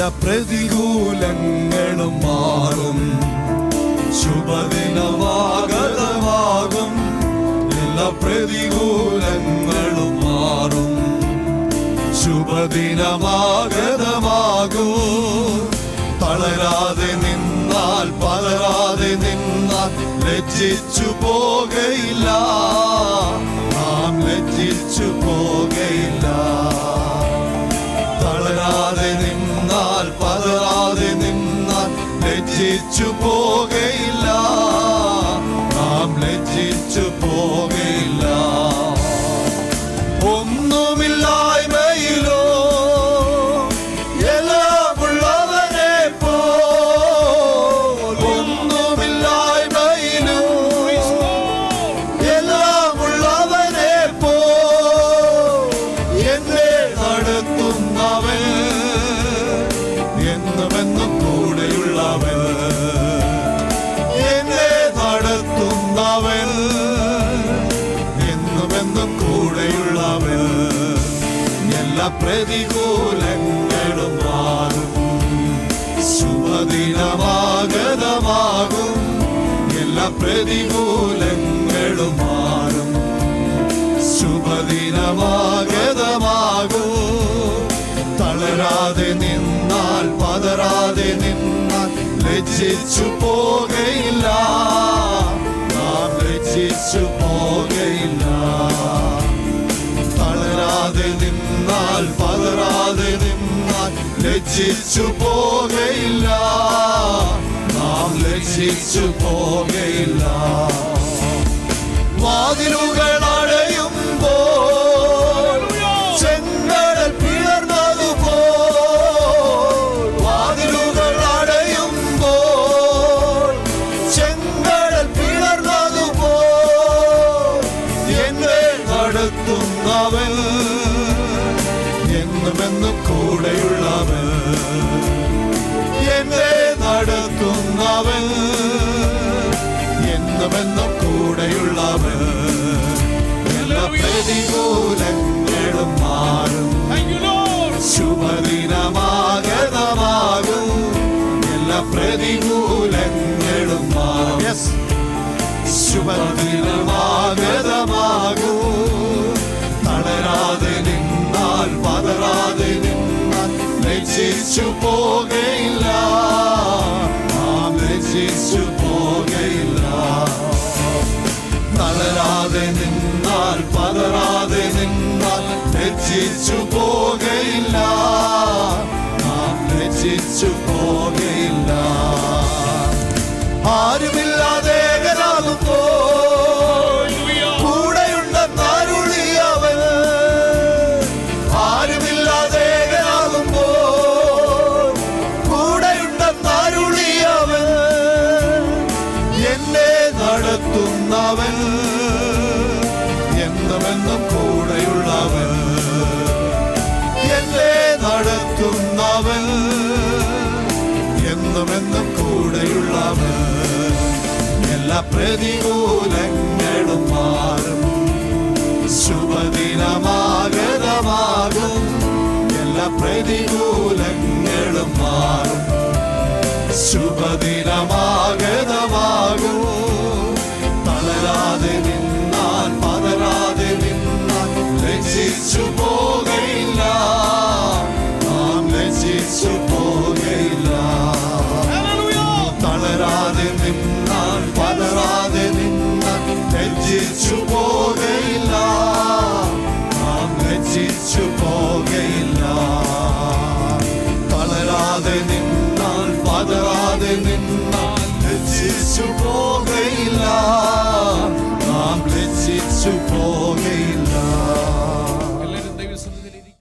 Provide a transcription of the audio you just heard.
എല്ലാ പ്രതികൂലങ്ങളും മാറും, ശുഭദിനമാഗതമാകും. എല്ലാ പ്രതികൂലങ്ങളും മാറും, ശുഭദിനമാഗതമാകും. തളരാതെ നിന്നാൽ, പതരാതെ നിന്നാൽ ലജ്ജിച്ചു പോകയില്ല, നാം ലജ്ജിച്ചു പോകയില്ല. തളരാതെ നിന്നാൽ, പതരാതെ നിന്നാൽ ലജ്ജിച്ചു പോകയില്ല, നാം ലജ്ജിച്ചു പോകയില്ല. ഒന്നുമില്ലായ്മയിലോ എല്ലാമുള്ളവനെ പോൽ, ഒന്നുമില്ലായ്മയിലോ എല്ലാമുള്ളവനെ പോൽ എന്നെ നടത്തുന്നവൻ, എന്നുമെന്നും കൂടെയുള്ളവൻ, എന്നെ നടത്തുന്നവൻ, എന്നുമെന്നും കൂടെയുള്ളവൻ. എല്ലാ പ്രതികൂലങ്ങളും മാറും, ശുഭദിനമാഗതമാകും. എല്ലാ പ്രതികൂലങ്ങളും മാറും, ശുഭദിനമാഗതമാകും. തളരാതെ നിന്നാൽ, പതരാതെ നിന്നാൽ ലജ്ജിച്ചു പോകയില്ല, നാം ലജ്ജിച്ചു പോകയില്ല. തളരാതെ നിന്നാൽ, പതരാതെ നിന്നാൽ ലജ്ജിച്ചു പോകയില്ല, നാം ലജ്ജിച്ചു പോകയില്ല. വാതിലുകൾ അടയുമ്പോൾ ചെങ്കടൽ പിളർന്നതുപോൽ, വാതിലുകൾ അടയുമ്പോൾ ചെങ്കടൽ പിളർന്നതുപോൽ എന്നെ നടത്തുന്നവൻ, എന്നുമെന്നും കൂടെയുള്ളവൻ, എന്നെ നടത്തുന്നവൻ, എന്നുമെന്നും കൂടെയുള്ളവൻ. എല്ലാ പ്രതികൂലങ്ങളും മാറും, ശുഭദിനമാഗതമാകും. എല്ലാ പ്രതികൂലങ്ങളും മാറും, ശുഭദിനമാഗതമാകും. തളരാതെ നിന്നാൽ, പതരാതെ നിന്നാൽ ലജ്ജിച്ചു പോകയില്ല, നാം ലജ്ജിച്ചു പോകയില്ല. തളരാതെ നിന്നാൽ, പതരാതെ നിന്നാൽ ലജ്ജിച്ചു പോകയില്ല, നാം ലജ്ജിച്ചു പോകയില്ല. ആരുമില്ലാതെ കൂടെയുണ്ടെന്നരുളിയവൻ, ആരുമില്ലാതെ കൂടെയുണ്ടെന്നരുളിയവൻ, എന്നെ നടത്തുന്നവൻ, എന്നുമെന്നും കൂടെയുള്ളവൻ, എന്നെ നടത്തുന്നവൻ, എന്നുമെന്നും കൂടെയുള്ളവൻ. എല്ലാ പ്രതികൂലങ്ങളും മാറും, ശുഭദിനമാഗതമാകും. എല്ലാ പ്രതികൂലങ്ങളും മാറും, ശുഭദിനമാഗതമാകും. തളരാതെ നിന്നാൽ, പതരാതെ നിന്നാൽ ലജ്ജിച്ചു പോകയില്ല, നാം ലജ്ജിച്ചു പോകയില്ല. തളരാതെ നിന്നാൽ, പതരാതെ നിന്നാൽ ലജ്ജിച്ചു പോകയില്ല, നാം ലജ്ജിച്ചു പോകയില്ല. തളരാതെ നിന്നാൽ, പതരാതെ നിന്നാൽ ലജ്ജിച്ചു പോകയില്ല, നാം ലജ്ജിച്ചു പോകയില്ല.